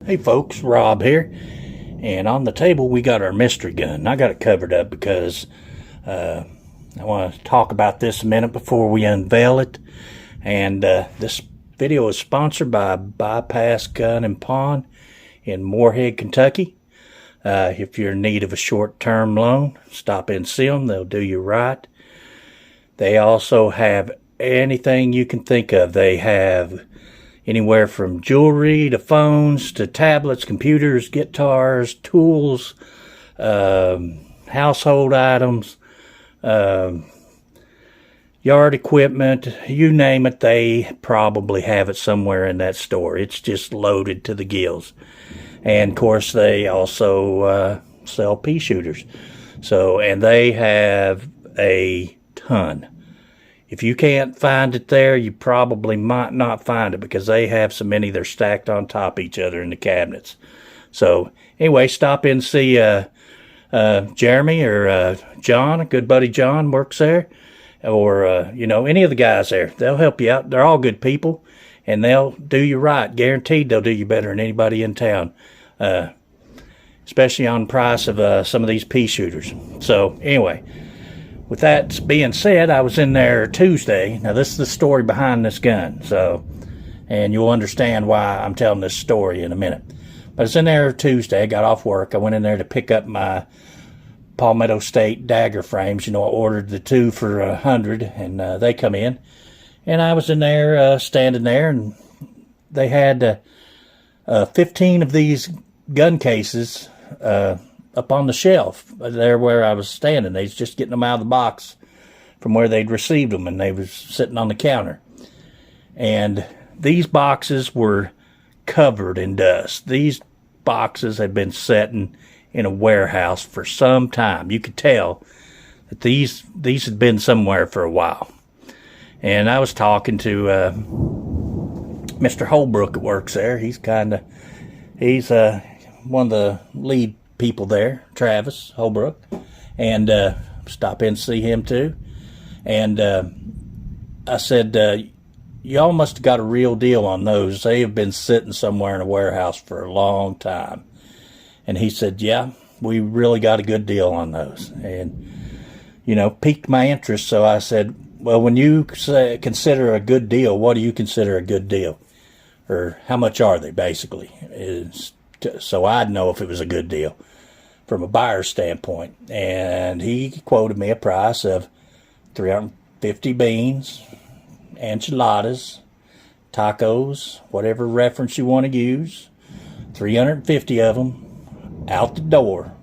Hey folks, Rob here, and on the table we got our mystery gun. I got it covered up because I want to talk about this a minute before we unveil it. And this video is sponsored by Bypass Gun and Pawn in Moorhead, Kentucky. If you're in need of a short-term loan, stop in and see them. They'll do you right. They also have anything you can think of. They have anywhere from jewelry to phones to tablets, computers, guitars, tools, household items, yard equipment, you name it, they probably have it somewhere in that store. It's just loaded to the gills. And of course they also sell pea shooters. And they have a ton. If you can't find it there, you probably might not find it because they have so many they're stacked on top of each other in the cabinets. So anyway, stop in and see Jeremy or John, a good buddy John works there, or any of the guys there. They'll help you out. They're all good people, and they'll do you right. Guaranteed they'll do you better than anybody in town, especially on the price of some of these pea shooters. So anyway, with that being said, I was in there Tuesday. Now, this is the story behind this gun, and you'll understand why I'm telling this story in a minute. But I was in there Tuesday, got off work. I went in there to pick up my Palmetto State dagger frames. I ordered the two for $100, and they come in. And I was in there, standing there, and they had 15 of these gun cases up on the shelf there where I was standing. They was just getting them out of the box from where they'd received them, and they was sitting on the counter. And these boxes were covered in dust. These boxes had been sitting in a warehouse for some time. You could tell that these had been somewhere for a while. And I was talking to Mr. Holbrook that works there. He's one of the lead people there, Travis Holbrook, and stop in and see him too. And I said, y'all must have got a real deal on those. They have been sitting somewhere in a warehouse for a long time. And he said, yeah, we really got a good deal on those. And piqued my interest. So I said, well, when you consider a good deal, what do you consider a good deal, or how much are they basically? So I'd know if it was a good deal from a buyer's standpoint. And he quoted me a price of 350 beans, enchiladas, tacos, whatever reference you want to use, 350 of them out the door.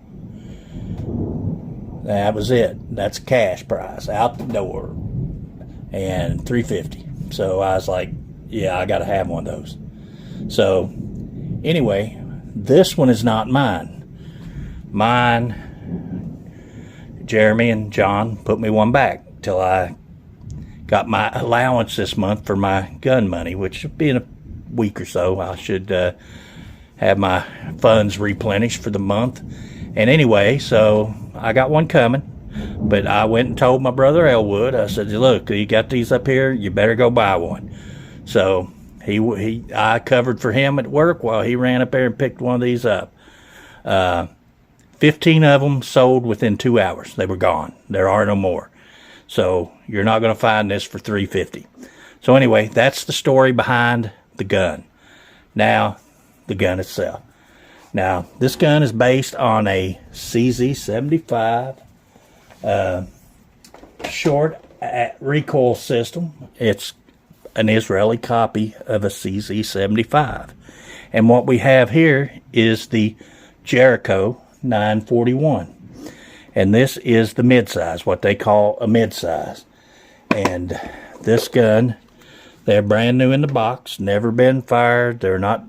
That was it. That's a cash price out the door, and 350. So I was like, yeah, I got to have one of those. So anyway, this one is not mine. Jeremy and John put me one back till I got my allowance this month for my gun money, which will be in a week or so. I should have my funds replenished for the month. And anyway, so I got one coming, but I went and told my brother Elwood. I said, look, you got these up here, you better go buy one. So I covered for him at work while he ran up there and picked one of these up. 15 of them sold within 2 hours. They were gone. There are no more. So you're not going to find this for $350. So anyway, that's the story behind the gun. Now, the gun itself. Now, this gun is based on a CZ75 short recoil system. It's an Israeli copy of a CZ75. And what we have here is the Jericho 941. And this is the midsize, what they call a midsize. And this gun, they're brand new in the box, never been fired. They're not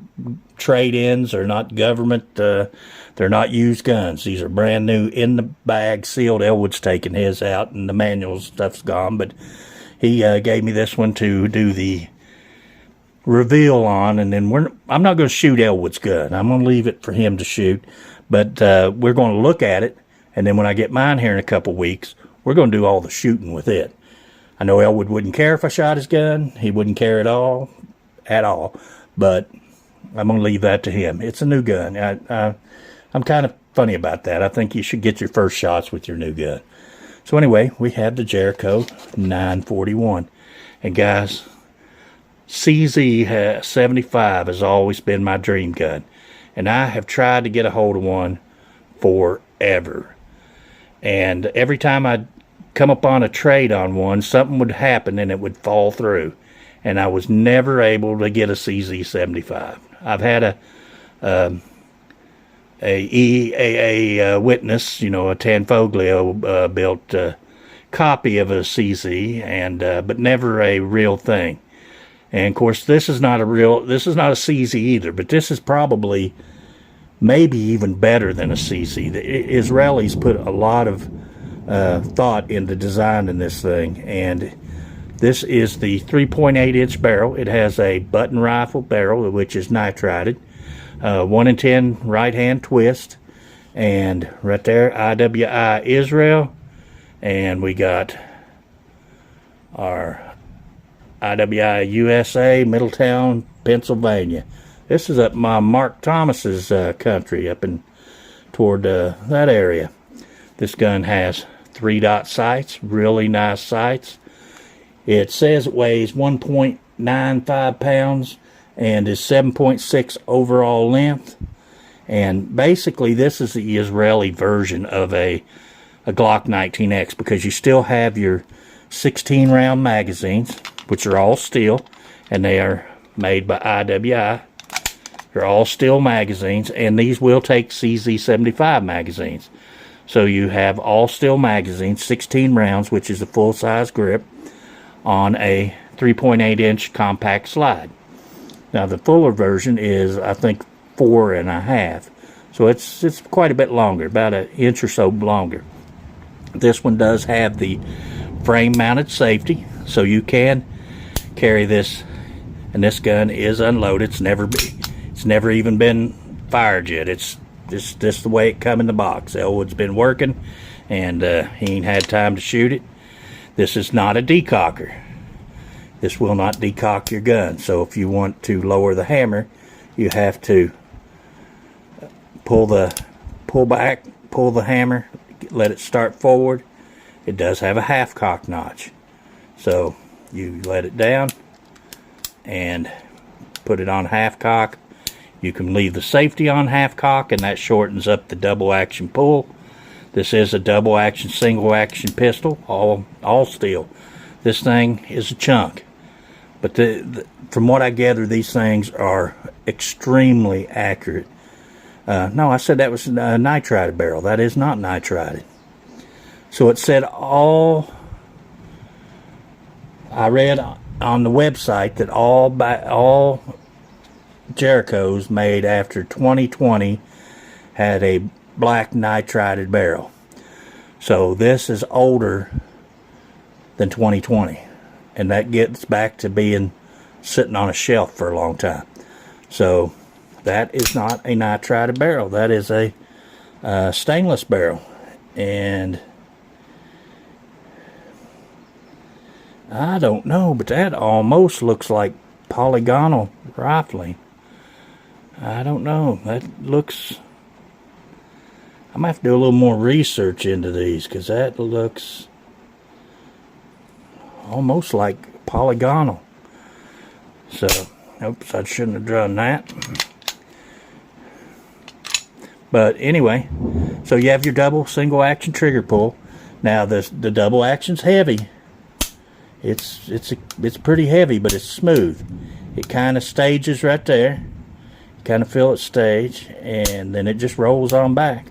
trade-ins, they're not government, they're not used guns. These are brand new in the bag, sealed. Elwood's taken his out, and the manual stuff's gone, but he gave me this one to do the reveal on, and then I'm not going to shoot Elwood's gun. I'm going to leave it for him to shoot, but we're going to look at it, and then when I get mine here in a couple weeks, we're going to do all the shooting with it. I know Elwood wouldn't care if I shot his gun. He wouldn't care at all, but I'm going to leave that to him. It's a new gun. I'm kind of funny about that. I think you should get your first shots with your new gun. So anyway, we have the Jericho 941. And guys, CZ 75 has always been my dream gun. And I have tried to get a hold of one forever. And every time I'd come upon a trade on one, something would happen and it would fall through. And I was never able to get a CZ75. I've had a EAA witness, you know, a Tanfoglio built copy of a CZ, and but never a real thing. And of course, this is not a CZ either, but this is probably maybe even better than a CZ. The Israelis put a lot of thought into designing this thing, and this is the 3.8 inch barrel. It has a button rifle barrel, which is nitrided, 1 in 10 right hand twist, and right there IWI Israel, and we got our IWI USA, Middletown, Pennsylvania. This is up my Mark Thomas's country, up in toward that area. This gun has 3-dot sights, really nice sights. It says it weighs 1.95 pounds and is 7.6 overall length. And basically this is the Israeli version of a Glock 19X, because you still have your 16 round magazines, which are all steel, and they are made by IWI. They're all steel magazines, and these will take CZ75 magazines. So you have all steel magazines, 16 rounds, which is a full size grip, on a 3.8 inch compact slide. Now the fuller version is, I think, 4.5, so it's quite a bit longer, about an inch or so longer. This one does have the frame mounted safety, so you can carry this, and this gun is unloaded. It's never even been fired yet. It's just the way it come in the box. Elwood's been working, and he ain't had time to shoot it. This is not a decocker. This will not decock your gun. So if you want to lower the hammer, you have to pull the hammer, let it start forward. It does have a half cock notch. So you let it down and put it on half cock. You can leave the safety on half cock, and that shortens up the double action pull. This is a double action, single action pistol, all steel. This thing is a chunk. But from what I gather, these things are extremely accurate. No, I said that was a nitrided barrel. That is not nitrided. So it said I read on the website that all Jerichos made after 2020 had a black nitrided barrel. So this is older than 2020, and that gets back to being sitting on a shelf for a long time. So that is not a nitrided barrel. That is a stainless barrel, and I don't know, but that almost looks like polygonal rifling. I don't know. That looks... I might have to do a little more research into these, because that looks almost like polygonal. So, oops, I shouldn't have done that. But anyway, so you have your double single action trigger pull. Now the double action's heavy. It's pretty heavy, but it's smooth. It kind of stages right there. You kind of feel it stage, and then it just rolls on back.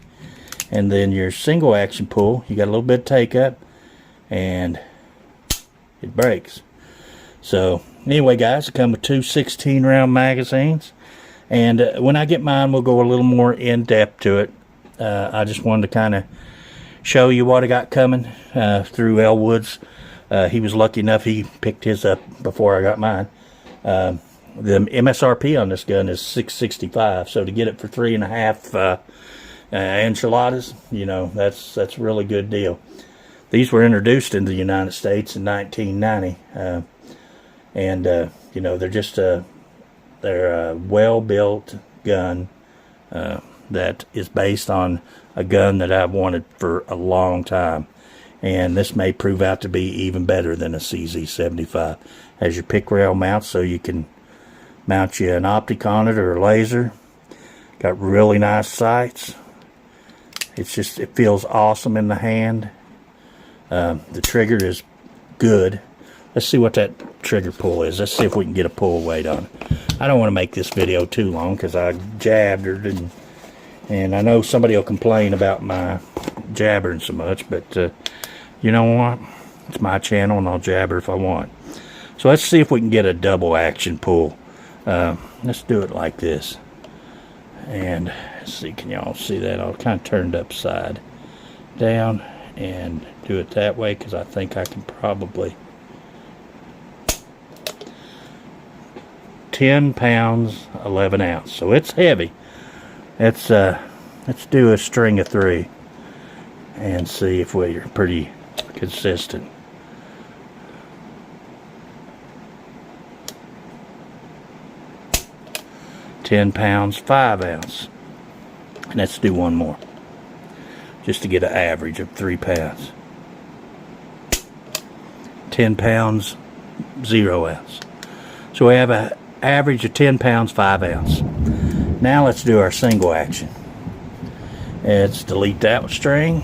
And then your single action pull, you got a little bit of take up, and it breaks. So anyway, guys, it comes with two 16 round magazines, and when I get mine, we'll go a little more in depth to it. I just wanted to kind of show you what I got coming through Elwood's. He was lucky enough, he picked his up before I got mine. The MSRP on this gun is $665, so to get it for 3.5 enchiladas, you know, that's a really good deal. These were introduced in the United States in 1990, and you know, they're just they They're a well-built gun that is based on a gun that I've wanted for a long time. And this may prove out to be even better than a CZ75. Has your pick rail mount, so you can mount you an optic on it or a laser. Got really nice sights. It feels awesome in the hand. The trigger is good. Let's see what that trigger pull is. Let's see if we can get a pull weight on it. I don't want to make this video too long because I jabbed her, and I know somebody will complain about my jabbering so much, but you know what? It's my channel and I'll jabber if I want. So let's see if we can get a double action pull. Let's do it like this. And let's see, can y'all see that? I'll kind of turn it upside down and do it that way because I think I can probably. 10 pounds, 11 ounce. So it's heavy. Let's do a string of 3 and see if we're pretty consistent. £10, 5 ounce. And let's do one more, just to get an average of 3 pounds. 10 pounds, 0 ounce. So we have an average of 10 pounds, 5 ounce. Now let's do our single action. Let's delete that string,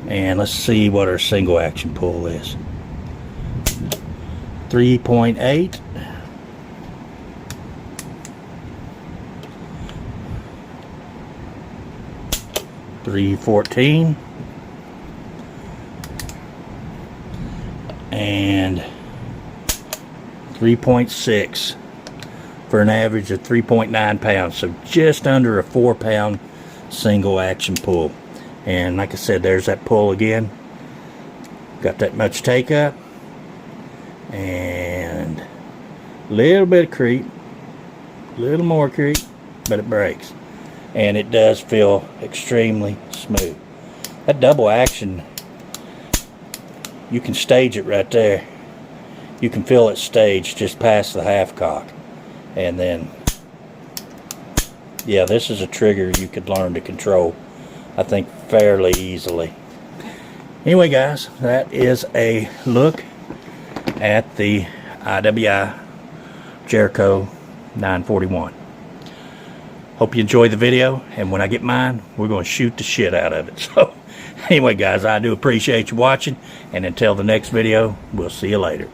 and let's see what our single action pull is. 3.8. 314, and 3.6 for an average of 3.9 pounds. So just under a 4 pound single action pull. And like I said, there's that pull again. Got that much take up and a little bit of creep, a little more creep, but it breaks. And it does feel extremely smooth. That double action, you can stage it right there. You can feel it staged just past the half cock. And then, yeah, this is a trigger you could learn to control, I think, fairly easily. Anyway, guys, that is a look at the IWI Jericho 941. Hope you enjoyed the video, and when I get mine, we're going to shoot the shit out of it. So, anyway, guys, I do appreciate you watching, and until the next video, we'll see you later.